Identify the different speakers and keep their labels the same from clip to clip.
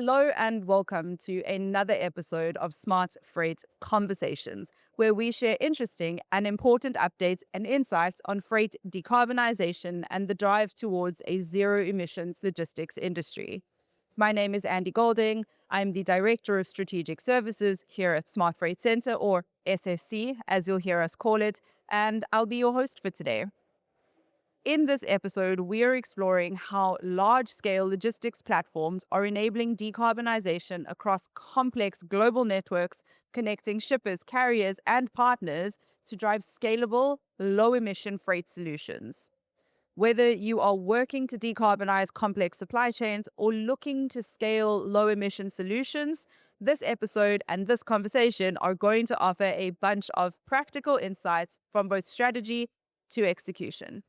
Speaker 1: Hello and welcome to another episode of Smart Freight Conversations, where we share interesting and important updates and insights on freight decarbonization and the drive towards a zero emissions logistics industry. My name is Andy Golding. I'm the Director of Strategic Services here at Smart Freight Center, or SFC, as you'll hear us call it, and I'll be your host for today. In this episode, we are exploring how large-scale logistics platforms are enabling decarbonization across complex global networks, connecting shippers, carriers, and partners to drive scalable, low-emission freight solutions. Whether you are working to decarbonize complex supply chains or looking to scale low-emission solutions, this episode and this conversation are going to offer a bunch of practical insights from both strategy to execution.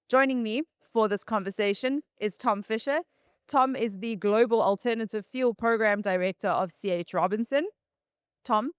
Speaker 1: Joining me for this conversation is Tom Fisher. Tom is the Global Alternative Fuel Program Director of C.H. Robinson. Tom,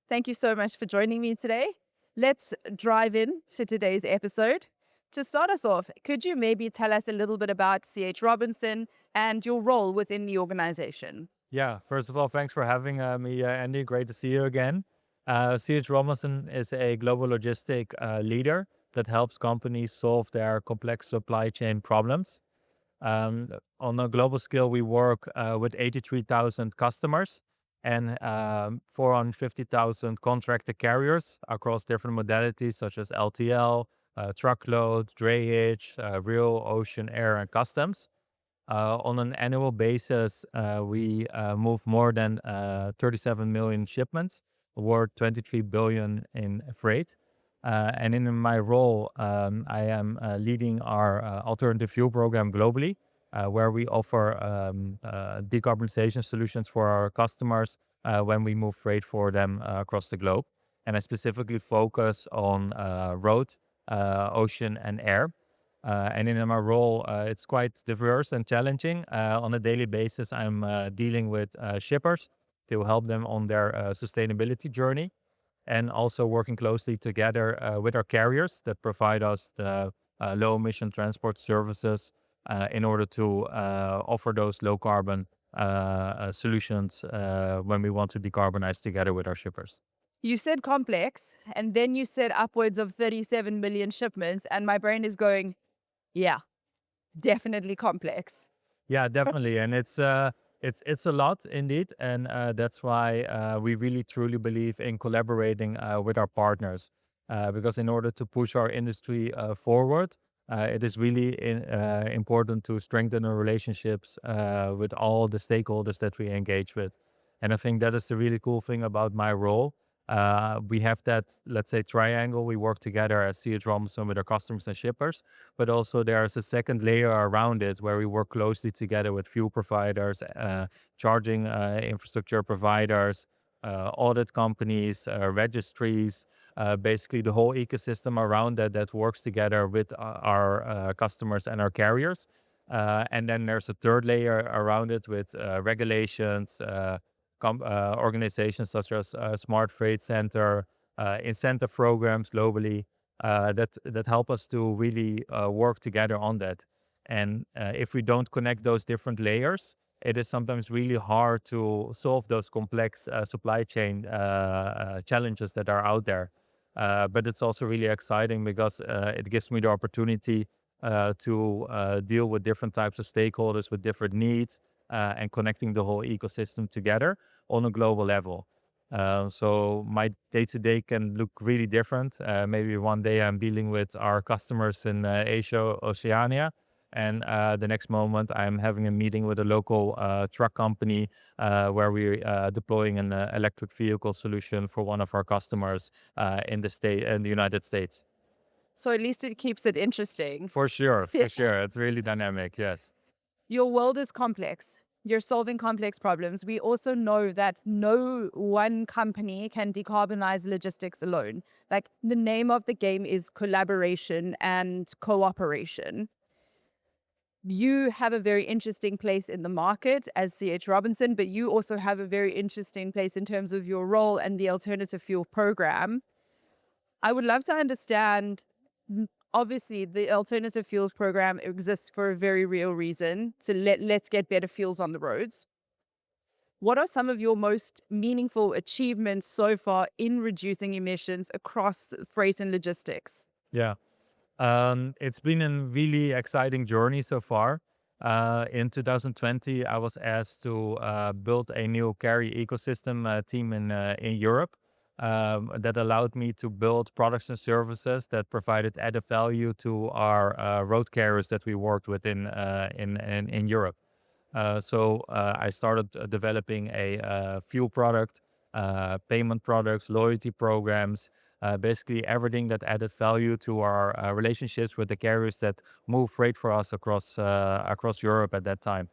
Speaker 1: thank you so much for joining me today. Let's drive in to today's episode. To start us off, could you maybe tell us a little bit about C.H. Robinson and your role within the organization?
Speaker 2: Yeah, first of all, thanks for having me, Andy. Great to see you again. C.H. Robinson is a global logistic leader that helps companies solve their complex supply chain problems. On a global scale, we work with 83,000 customers and 450,000 contracted carriers across different modalities such as LTL, truckload, drayage, rail, ocean, air, and customs. On an annual basis, we move more than 37 million shipments, worth 23 billion in freight. And in my role, I am leading our alternative fuel program globally, where we offer decarbonization solutions for our customers when we move freight for them across the globe. And I specifically focus on road, ocean, and air. And in my role, it's quite diverse and challenging. On a daily basis, I'm dealing with shippers to help them on their sustainability journey, and also working closely together with our carriers that provide us the low emission transport services in order to offer those low carbon solutions when we want to decarbonize together with our shippers.
Speaker 1: You said complex, and then you said upwards of 37 million shipments, and my brain is going, yeah, definitely complex.
Speaker 2: Yeah, definitely, and it's a lot indeed, and that's why we really truly believe in collaborating with our partners, because in order to push our industry forward, it is really important to strengthen our relationships with all the stakeholders that we engage with, and I think that is the really cool thing about my role. We have that, let's say, triangle. We work together as C.H. Robinson with our customers and shippers, but also there's a second layer around it where we work closely together with fuel providers, charging infrastructure providers, audit companies, registries, basically the whole ecosystem around that works together with our customers and our carriers. And then there's a third layer around it with regulations, organizations such as Smart Freight Center, incentive programs globally that help us to really work together on that. And if we don't connect those different layers, it is sometimes really hard to solve those complex supply chain challenges that are out there. But it's also really exciting because it gives me the opportunity to deal with different types of stakeholders with different needs, and connecting the whole ecosystem together on a global level. So my day-to-day can look really different. Maybe one day I'm dealing with our customers in Asia, Oceania, and the next moment I'm having a meeting with a local truck company where we're deploying an electric vehicle solution for one of our customers in the United States.
Speaker 1: So at least it keeps it interesting.
Speaker 2: For sure, for sure. It's really dynamic, yes.
Speaker 1: Your world is complex. You're solving complex problems. We also know that no one company can decarbonize logistics alone. Like, the name of the game is collaboration and cooperation. You have a very interesting place in the market as C.H. Robinson, but you also have a very interesting place in terms of your role and the alternative fuel program. I would love to understand. Obviously, the alternative fuels program exists for a very real reason, to let's get better fuels on the roads. What are some of your most meaningful achievements so far in reducing emissions across freight and logistics?
Speaker 2: Yeah. It's been a really exciting journey so far. In 2020, I was asked to build a new carry ecosystem team in Europe that allowed me to build products and services that provided added value to our road carriers that we worked with in Europe. I started developing a fuel product, payment products, loyalty programs, basically everything that added value to our relationships with the carriers that move freight for us across Europe at that time.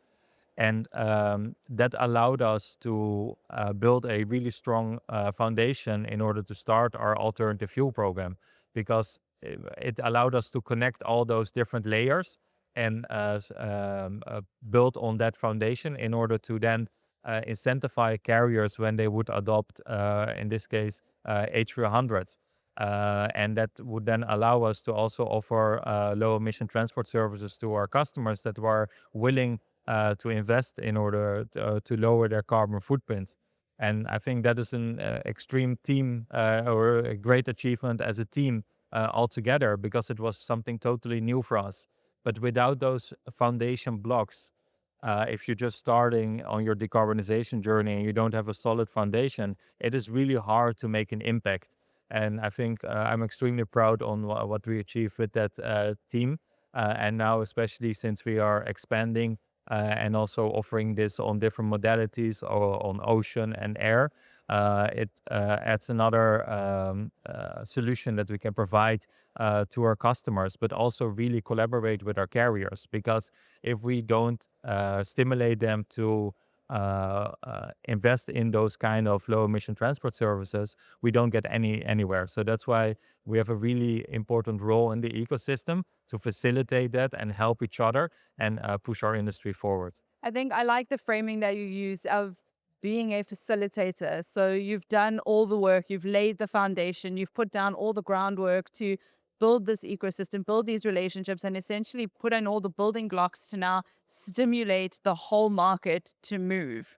Speaker 2: And that allowed us to build a really strong foundation in order to start our alternative fuel program, because it allowed us to connect all those different layers and build on that foundation in order to then incentivize carriers when they would adopt, in this case, H300. And that would then allow us to also offer low emission transport services to our customers that were willing to invest in order to lower their carbon footprint. And I think that is an extreme team or a great achievement as a team altogether, because it was something totally new for us. But without those foundation blocks, if you're just starting on your decarbonization journey and you don't have a solid foundation, it is really hard to make an impact. And I think I'm extremely proud on what we achieved with that team. And now, especially since we are expanding and also offering this on different modalities or on ocean and air, it adds another solution that we can provide to our customers, but also really collaborate with our carriers. Because if we don't stimulate them to invest in those kind of low emission transport services, we don't get anywhere. So that's why we have a really important role in the ecosystem to facilitate that and help each other and push our industry forward.
Speaker 1: I think I like the framing that you use of being a facilitator. So you've done all the work, you've laid the foundation, you've put down all the groundwork to build this ecosystem, build these relationships, and essentially put in all the building blocks to now stimulate the whole market to move.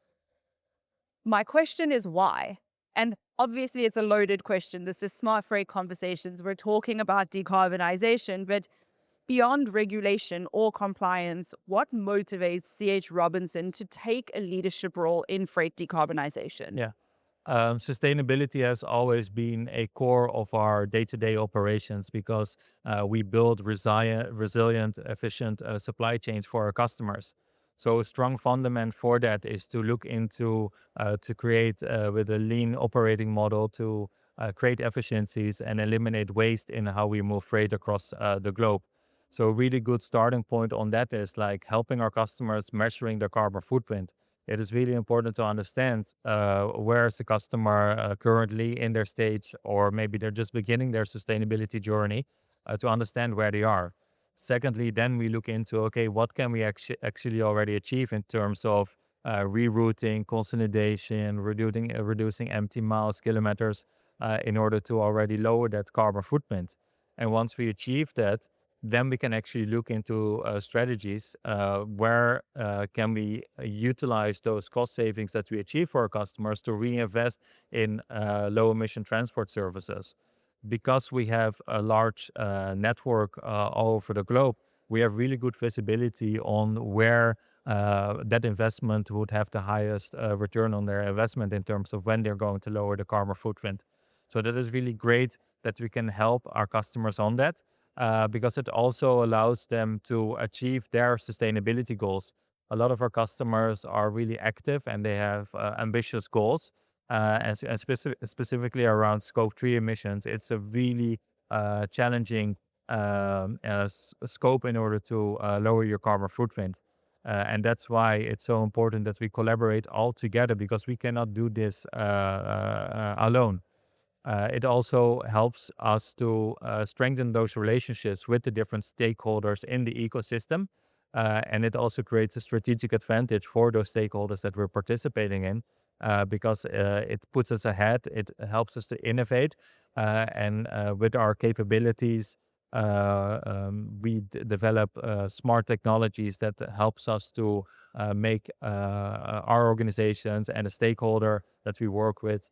Speaker 1: My question is why? And obviously, it's a loaded question. This is Smart Freight Conversations. We're talking about decarbonization, but beyond regulation or compliance, what motivates CH Robinson to take a leadership role in freight decarbonization?
Speaker 2: Yeah. Sustainability has always been a core of our day-to-day operations, because we build resilient, efficient supply chains for our customers. So a strong fundament for that is to look into to create with a lean operating model to create efficiencies and eliminate waste in how we move freight across the globe. So a really good starting point on that is like helping our customers measuring their carbon footprint. It is really important to understand where is the customer currently in their stage, or maybe they're just beginning their sustainability journey, to understand where they are. Secondly, then we look into, okay, what can we actually already achieve in terms of rerouting, consolidation, reducing empty miles, kilometers, in order to already lower that carbon footprint. And once we achieve that, then we can actually look into strategies where can we utilize those cost savings that we achieve for our customers to reinvest in low emission transport services. Because we have a large network all over the globe, we have really good visibility on where that investment would have the highest return on their investment in terms of when they're going to lower the carbon footprint. So that is really great that we can help our customers on that, because it also allows them to achieve their sustainability goals. A lot of our customers are really active and they have ambitious goals, specifically around scope 3 emissions. It's a really challenging scope in order to lower your carbon footprint. And that's why it's so important that we collaborate all together, because we cannot do this alone. It also helps us to strengthen those relationships with the different stakeholders in the ecosystem. And it also creates a strategic advantage for those stakeholders that we're participating in, because it puts us ahead, it helps us to innovate, and with our capabilities develop smart technologies that helps us to make our organizations and the stakeholder that we work with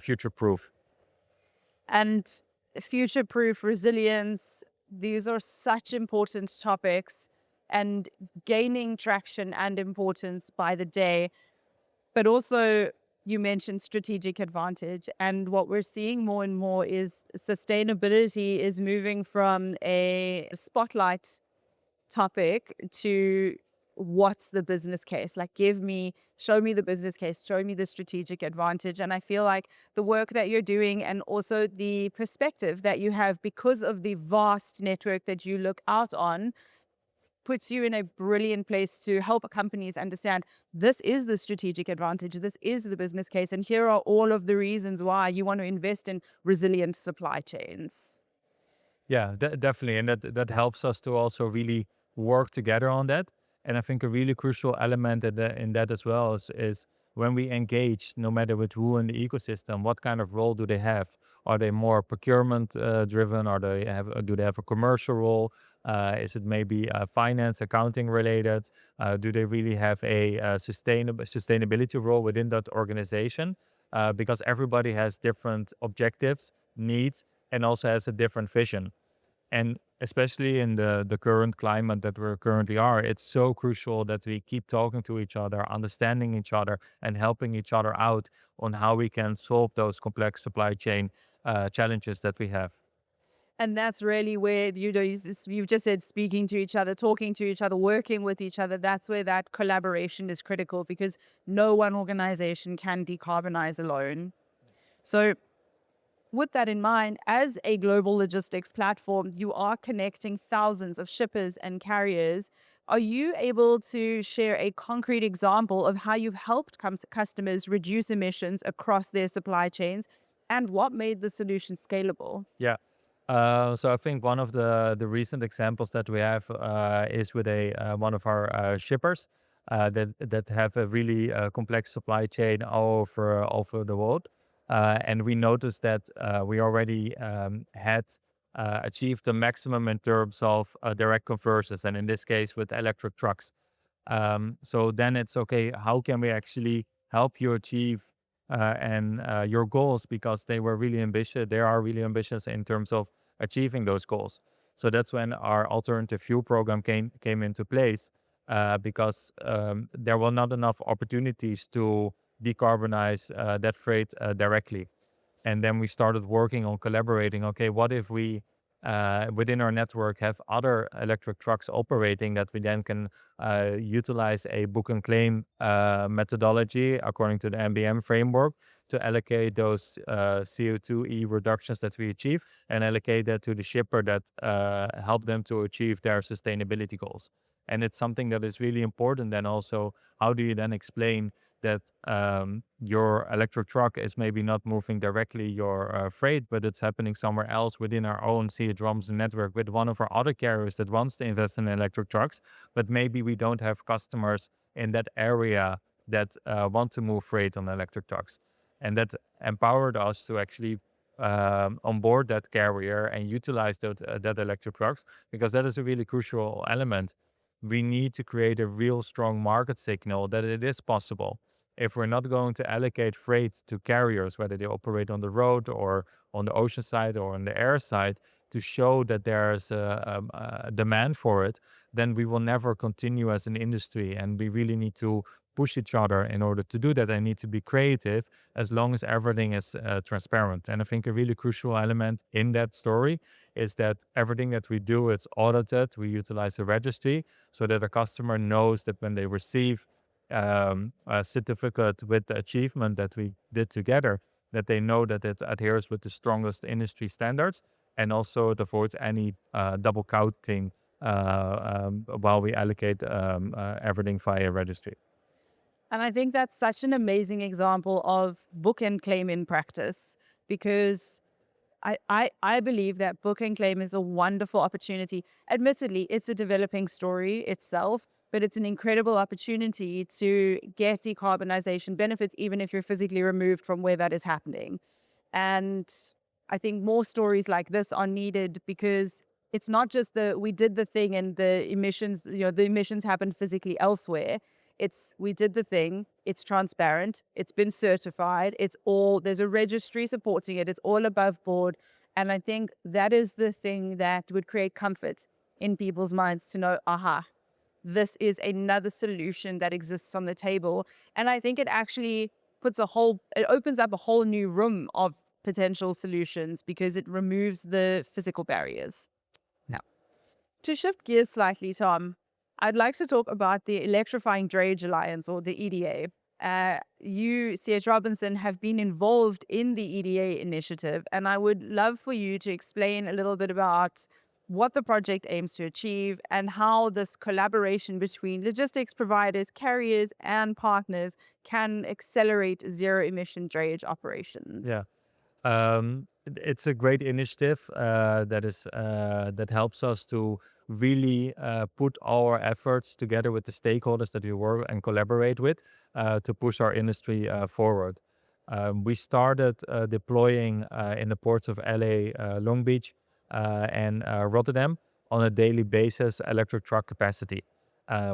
Speaker 2: future proof.
Speaker 1: And future proof resilience, these are such important topics and gaining traction and importance by the day. But also, you mentioned strategic advantage. And what we're seeing more and more is sustainability is moving from a spotlight topic to what's the business case? Like, show me the business case, show me the strategic advantage. And I feel like the work that you're doing and also the perspective that you have because of the vast network that you look out on puts you in a brilliant place to help companies understand this is the strategic advantage, this is the business case, and here are all of the reasons why you want to invest in resilient supply chains.
Speaker 2: Yeah, definitely, and that helps us to also really work together on that. And I think a really crucial element in that as well is when we engage, no matter with who in the ecosystem, what kind of role do they have? Are they more procurement driven? Do they have a commercial role? Is it maybe finance, accounting related? Do they really have a sustainability role within that organization? Because everybody has different objectives, needs, and also has a different vision. And especially in the current climate that we're currently are, it's so crucial that we keep talking to each other, understanding each other, and helping each other out on how we can solve those complex supply chain challenges that we have.
Speaker 1: And that's really where, you've just said speaking to each other, talking to each other, working with each other. That's where that collaboration is critical because no one organization can decarbonize alone. So, with that in mind, as a global logistics platform, you are connecting thousands of shippers and carriers. Are you able to share a concrete example of how you've helped customers reduce emissions across their supply chains and what made the solution scalable?
Speaker 2: Yeah. So I think one of the recent examples that we have is with a one of our shippers that have a really complex supply chain all over the world, and we noticed that we already had achieved the maximum in terms of direct conversions, and in this case with electric trucks. So then it's okay. How can we actually help you achieve and your goals? Because they were really ambitious. They are really ambitious in terms of achieving those goals. So that's when our alternative fuel program came into place because there were not enough opportunities to decarbonize that freight directly. And then we started working on collaborating. Okay, what if we within our network have other electric trucks operating that we then can utilize a book and claim methodology according to the MBM framework to allocate those CO2e reductions that we achieve and allocate that to the shipper that help them to achieve their sustainability goals. And it's something that is really important. Then also, how do you then explain that your electric truck is maybe not moving directly your freight, but it's happening somewhere else within our own CH Robinson network with one of our other carriers that wants to invest in electric trucks, but maybe we don't have customers in that area that want to move freight on electric trucks. And that empowered us to actually onboard that carrier and utilize that electric trucks because that is a really crucial element. We need to create a real strong market signal that it is possible. If we're not going to allocate freight to carriers, whether they operate on the road or on the ocean side or on the air side, to show that there's a demand for it, then we will never continue as an industry. And we really need to push each other in order to do that. I need to be creative as long as everything is transparent. And I think a really crucial element in that story is that everything that we do, it's audited. We utilize a registry so that a customer knows that when they receive a certificate with the achievement that we did together, that they know that it adheres with the strongest industry standards and also it avoids any double counting while we allocate everything via registry.
Speaker 1: And I think that's such an amazing example of book and claim in practice because I believe that book and claim is a wonderful opportunity. Admittedly, it's a developing story itself, but it's an incredible opportunity to get decarbonization benefits, even if you're physically removed from where that is happening. And I think more stories like this are needed because It's not just we did the thing and the emissions, the emissions happened physically elsewhere. It's we did the thing, it's transparent, it's been certified, there's a registry supporting it, it's all above board. And I think that is the thing that would create comfort in people's minds to know, aha, this is another solution that exists on the table. And I think it actually it opens up a whole new room of potential solutions because it removes the physical barriers. Now, to shift gears slightly, Tom, I'd like to talk about the Electrifying Drayage Alliance, or the EDA. You, C.H. Robinson, have been involved in the EDA initiative, and I would love for you to explain a little bit about what the project aims to achieve and how this collaboration between logistics providers, carriers, and partners can accelerate zero emission drayage operations.
Speaker 2: Yeah. It's a great initiative that helps us to really put our efforts together with the stakeholders that we work and collaborate with to push our industry forward. We started deploying in the ports of LA, Long Beach, and Rotterdam on a daily basis electric truck capacity.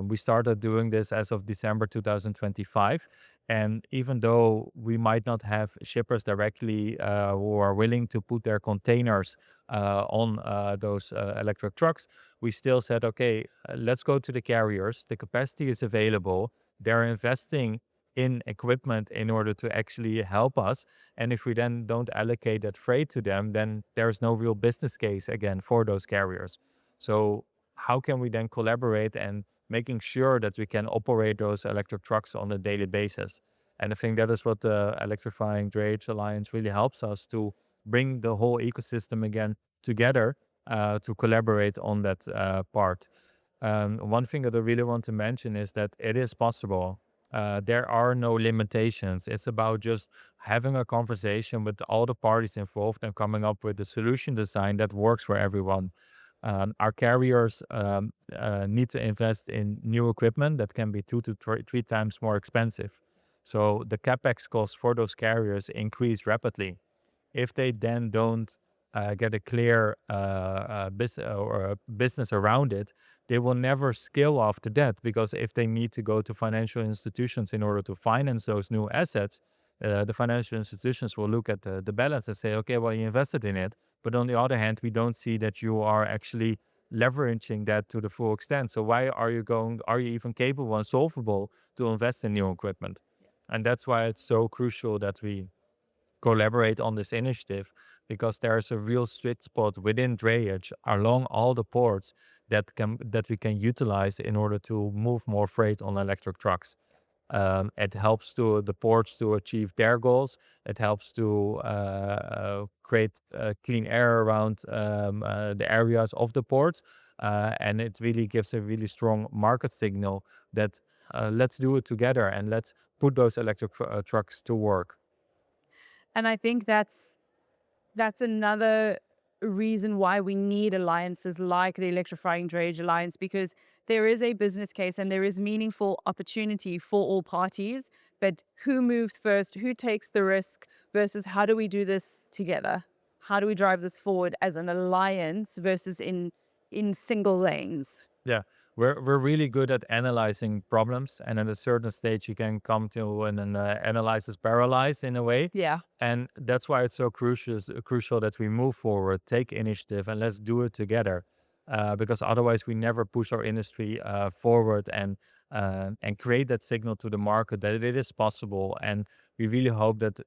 Speaker 2: We started doing this as of December 2025. And even though we might not have shippers directly who are willing to put their containers on those electric trucks, we still said, okay, let's go to the carriers. The capacity is available. They're investing in equipment in order to actually help us. And if we then don't allocate that freight to them, then there's no real business case again for those carriers. So how can we then collaborate and making sure that we can operate those electric trucks on a daily basis? And I think that is what the Electrifying Drayage Alliance really helps us to bring the whole ecosystem again together to collaborate on that part. One thing that I really want to mention is that it is possible. There are no limitations. It's about just having a conversation with all the parties involved and coming up with a solution design that works for everyone. Our carriers need to invest in new equipment that can be three times more expensive. So the capex costs for those carriers increase rapidly. If they then don't get a clear business around it, they will never scale after that, because if they need to go to financial institutions in order to finance those new assets, the financial institutions will look at the balance and say, okay, well, you invested in it, but on the other hand, we don't see that you are actually leveraging that to the full extent. So why are you even capable and solvable to invest in new equipment? And that's why it's so crucial that we collaborate on this initiative, because there's a real sweet spot within drayage along all the ports that we can utilize in order to move more freight on electric trucks. It helps to the ports to achieve their goals. It helps to create clean air around the areas of the ports, and it really gives a really strong market signal that let's do it together and let's put those electric trucks to work.
Speaker 1: And I think that's another reason why we need alliances like the Electrifying Drayage Alliance, because there is a business case and there is meaningful opportunity for all parties. But who moves first? Who takes the risk? Versus how do we do this together? How do we drive this forward as an alliance versus in single lanes?
Speaker 2: Yeah, we're really good at analyzing problems, and at a certain stage, you can come to an analysis paralysis in a way,
Speaker 1: Yeah.
Speaker 2: and that's why it's so crucial that we move forward, take initiative, and let's do it together, because otherwise we never push our industry forward and create that signal to the market that it is possible. And we really hope that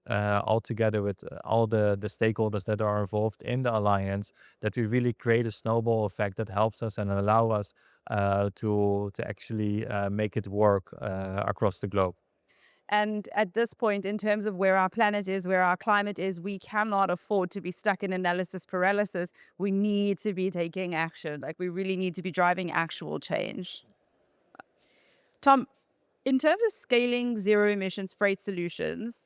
Speaker 2: all together with all the stakeholders that are involved in the alliance, that we really create a snowball effect that helps us and allow us to actually make it work across the globe.
Speaker 1: And at this point, in terms of where our planet is, where our climate is, we cannot afford to be stuck in analysis paralysis. We need to be taking action. Like, we really need to be driving actual change. Tom, in terms of scaling zero emissions freight solutions,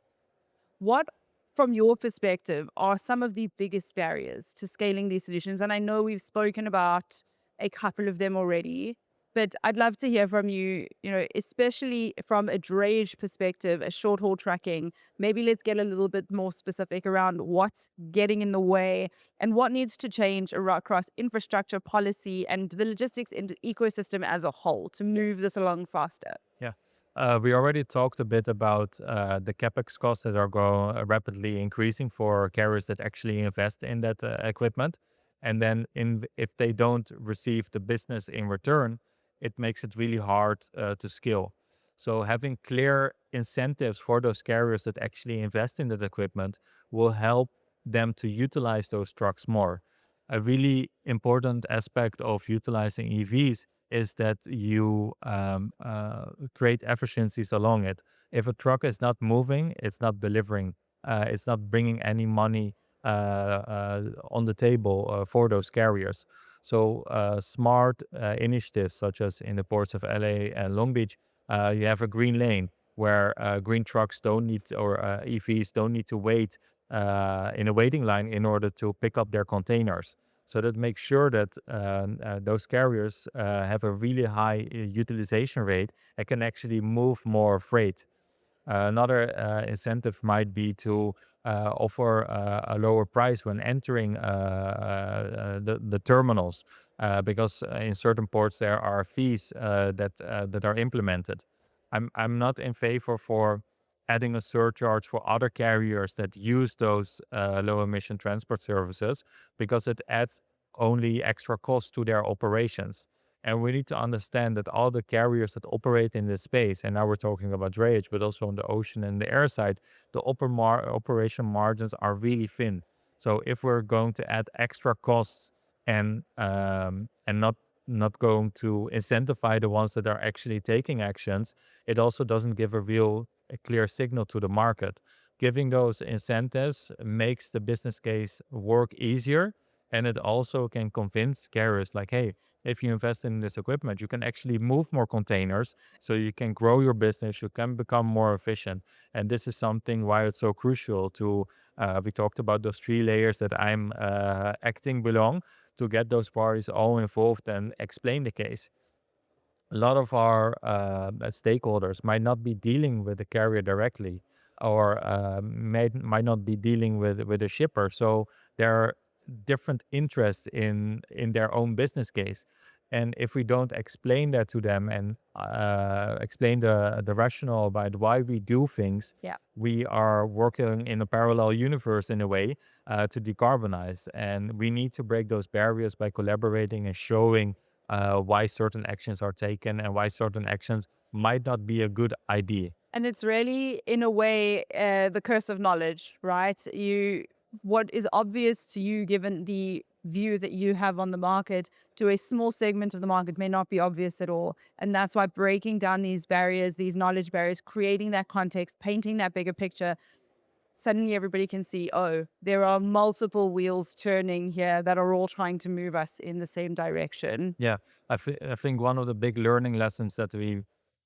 Speaker 1: what, from your perspective, are some of the biggest barriers to scaling these solutions? And I know we've spoken about a couple of them already, But I'd love to hear from you, especially from a drayage perspective, a short haul trucking. Maybe let's get a little bit more specific around what's getting in the way and what needs to change across infrastructure, policy, and the logistics ecosystem as a whole to move this along faster.
Speaker 2: Yeah. We already talked a bit about the capex costs that are rapidly increasing for carriers that actually invest in that equipment. And then if they don't receive the business in return, it makes it really hard to scale. So having clear incentives for those carriers that actually invest in that equipment will help them to utilize those trucks more. A really important aspect of utilizing EVs is that you create efficiencies along it. If a truck is not moving, it's not delivering, it's not bringing any money on the table for those carriers. So, smart initiatives such as in the ports of LA and Long Beach, you have a green lane where green trucks don't need, or EVs don't need to wait in a waiting line in order to pick up their containers. So that makes sure that those carriers have a really high utilization rate and can actually move more freight. Another incentive might be to offer a lower price when entering the terminals, because in certain ports there are fees that are implemented. I'm not in favor for adding a surcharge for other carriers that use those low emission transport services, because it adds only extra cost to their operations. And we need to understand that all the carriers that operate in this space, and now we're talking about drayage, but also on the ocean and the air side, the operation margins are really thin. So if we're going to add extra costs and not going to incentivize the ones that are actually taking actions, it also doesn't give a clear signal to the market. Giving those incentives makes the business case work easier, and it also can convince carriers like, hey, if you invest in this equipment, you can actually move more containers, so you can grow your business, you can become more efficient. And this is something why it's so crucial to, we talked about those three layers that I'm acting belong, to get those parties all involved and explain the case. A lot of our stakeholders might not be dealing with the carrier directly, or might not be dealing with a shipper. So there are different interests in their own business case. And if we don't explain that to them and explain the rationale about why we do things,
Speaker 1: Yeah.
Speaker 2: we are working in a parallel universe in a way to decarbonize. And we need to break those barriers by collaborating and showing why certain actions are taken and why certain actions might not be a good idea.
Speaker 1: And it's really, in a way, the curse of knowledge, right? What is obvious to you, given the view that you have on the market, to a small segment of the market may not be obvious at all. And that's why breaking down these barriers, these knowledge barriers, creating that context, painting that bigger picture, suddenly everybody can see, oh, there are multiple wheels turning here that are all trying to move us in the same direction.
Speaker 2: Yeah, I think one of the big learning lessons that we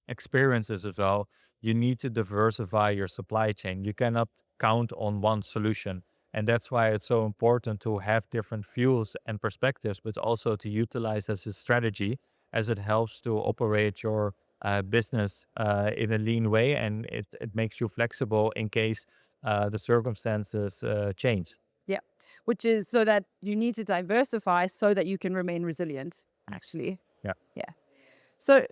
Speaker 2: experience is as well, you need to diversify your supply chain. You cannot count on one solution. And that's why it's so important to have different views and perspectives, but also to utilize as a strategy, as it helps to operate your business in a lean way, and it makes you flexible in case the circumstances change.
Speaker 1: Yeah. Which is so that you need to diversify so that you can remain resilient,
Speaker 2: Mm.
Speaker 1: actually.
Speaker 2: Yeah.
Speaker 1: Yeah. So,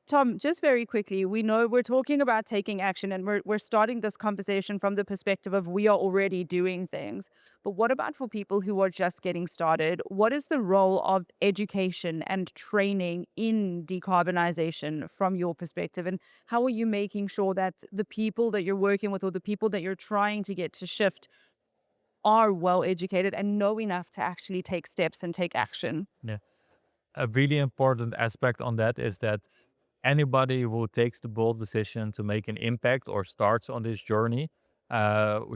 Speaker 1: Tom, just very quickly, we know we're talking about taking action, and we're starting this conversation from the perspective of we are already doing things. But what about for people who are just getting started? What is the role of education and training in decarbonization from your perspective? And how are you making sure that the people that you're working with or the people that you're trying to get to shift are well educated and know enough to actually take steps and take action?
Speaker 2: Yeah. A really important aspect on that is that anybody who takes the bold decision to make an impact or starts on this journey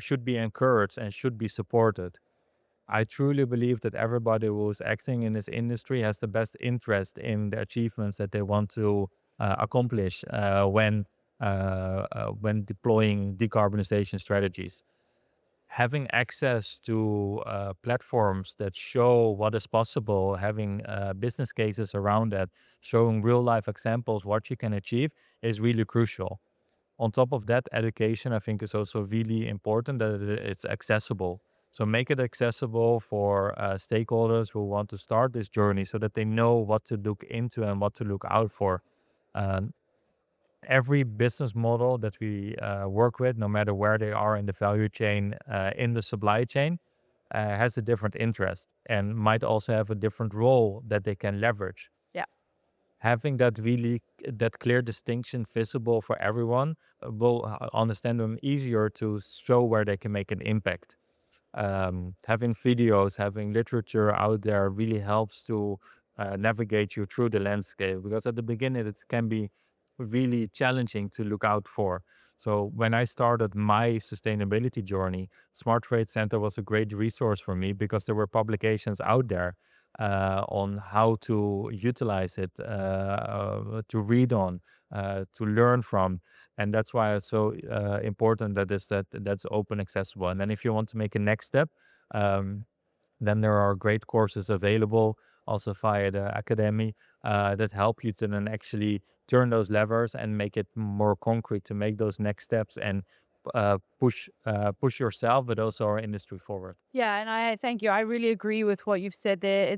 Speaker 2: should be encouraged and should be supported. I truly believe that everybody who is acting in this industry has the best interest in the achievements that they want to accomplish when deploying decarbonization strategies. having access to platforms that show what is possible, having business cases around that, showing real life examples, what you can achieve is really crucial. On top of that, education, I think, is also really important that it's accessible. So make it accessible for stakeholders who want to start this journey so that they know what to look into and what to look out for. Um, every business model that we work with, no matter where they are in the value chain, in the supply chain, has a different interest and might also have a different role that they can leverage.
Speaker 1: Yeah.
Speaker 2: Having that really that clear distinction visible for everyone will understand them easier to show where they can make an impact. Having videos, having literature out there really helps to navigate you through the landscape, because at the beginning it can be really challenging to look out for. So when I started my sustainability journey, Smart Trade Center was a great resource for me because there were publications out there on how to utilize it, to read on, to learn from, and that's why it's so important that that's open, accessible. And then if you want to make a next step, um, then there are great courses available also via the academy that help you to then actually turn those levers and make it more concrete to make those next steps and push yourself, but also our industry forward.
Speaker 1: Yeah, and I thank you. I really agree with what you've said there.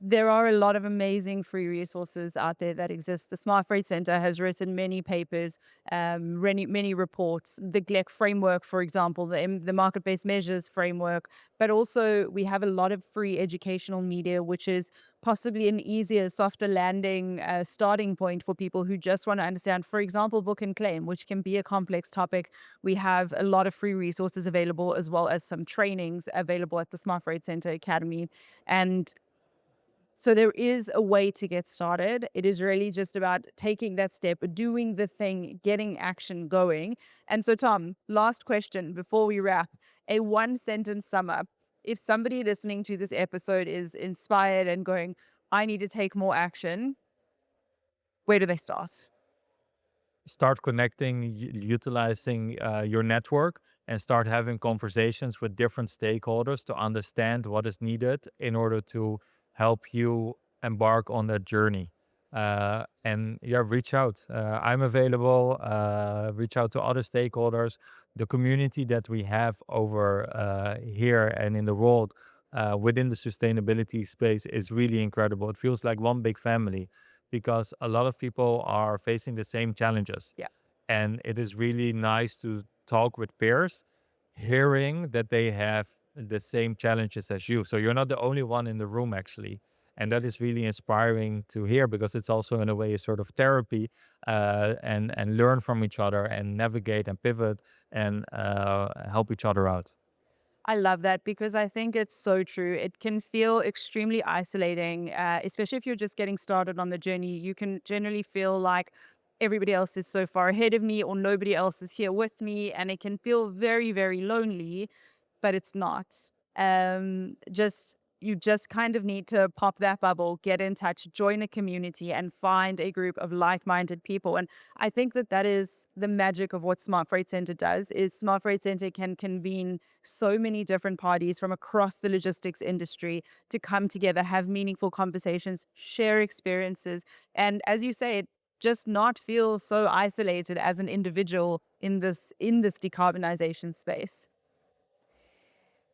Speaker 1: There are a lot of amazing free resources out there that exist. The Smart Freight Center has written many papers, many reports. The GLEC framework, for example, the market-based measures framework, but also we have a lot of free educational media, which is possibly an easier, softer landing starting point for people who just want to understand. For example, book and claim, which can be a complex topic. We have a lot of free resources available, as well as some trainings available at the Smart Freight Center Academy. And so there is a way to get started. It is really just about taking that step, doing the thing, getting action going. And so, Tom, last question before we wrap, a one sentence sum up. If somebody listening to this episode is inspired and going, I need to take more action, where do they start?
Speaker 2: Start connecting, utilizing your network, and start having conversations with different stakeholders to understand what is needed in order to help you embark on that journey. And yeah, reach out. I'm available. Reach out to other stakeholders. The community that we have over here and in the world within the sustainability space is really incredible. It feels like one big family because a lot of people are facing the same challenges.
Speaker 1: Yeah.
Speaker 2: And it is really nice to talk with peers, hearing that they have the same challenges as you. So you're not the only one in the room, actually. And that is really inspiring to hear because it's also, in a way, a sort of therapy, and learn from each other and navigate and pivot and help each other out.
Speaker 1: I love that because I think it's so true. It can feel extremely isolating, especially if you're just getting started on the journey. You can generally feel like everybody else is so far ahead of me or nobody else is here with me. And it can feel very, very lonely, but it's not. You just kind of need to pop that bubble, get in touch, join a community, and find a group of like-minded people. And I think that that is the magic of what Smart Freight Center does. Is Smart Freight Center can convene so many different parties from across the logistics industry to come together, have meaningful conversations, share experiences, and as you say, just not feel so isolated as an individual in this decarbonization space.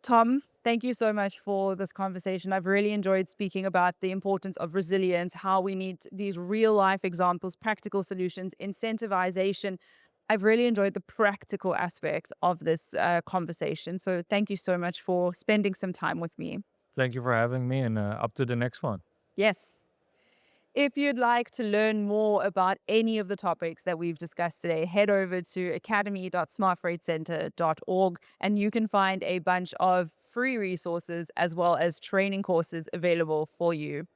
Speaker 1: Tom, thank you so much for this conversation. I've really enjoyed speaking about the importance of resilience, how we need these real life examples, practical solutions, incentivization. I've really enjoyed the practical aspects of this conversation. So thank you so much for spending some time with me.
Speaker 2: Thank you for having me, and up to the next one.
Speaker 1: Yes. If you'd like to learn more about any of the topics that we've discussed today, head over to academy.smartfreightcenter.org and you can find a bunch of free resources as well as training courses available for you.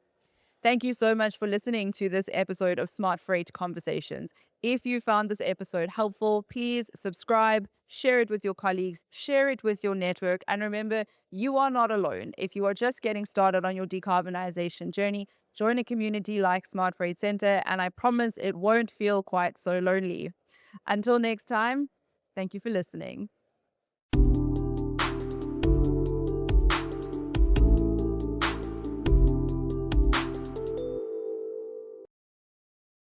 Speaker 1: Thank you so much for listening to this episode of Smart Freight Conversations. If you found this episode helpful, please subscribe, share it with your colleagues, share it with your network, and remember, you are not alone. If you are just getting started on your decarbonization journey, join a community like Smart Freight Center, and I promise it won't feel quite so lonely. Until next time, thank you for listening.